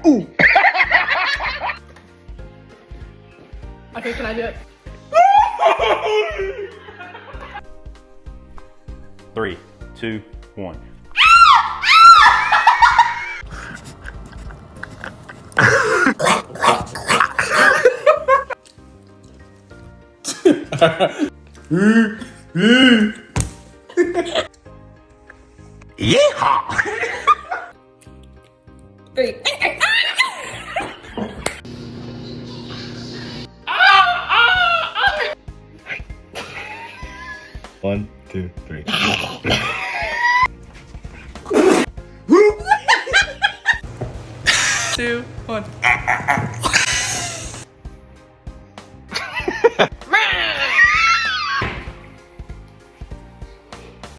ooh. Okay, can I do it? 3, 2, 1. Yeehaw! 3. 1, 2, 3. 2, 1.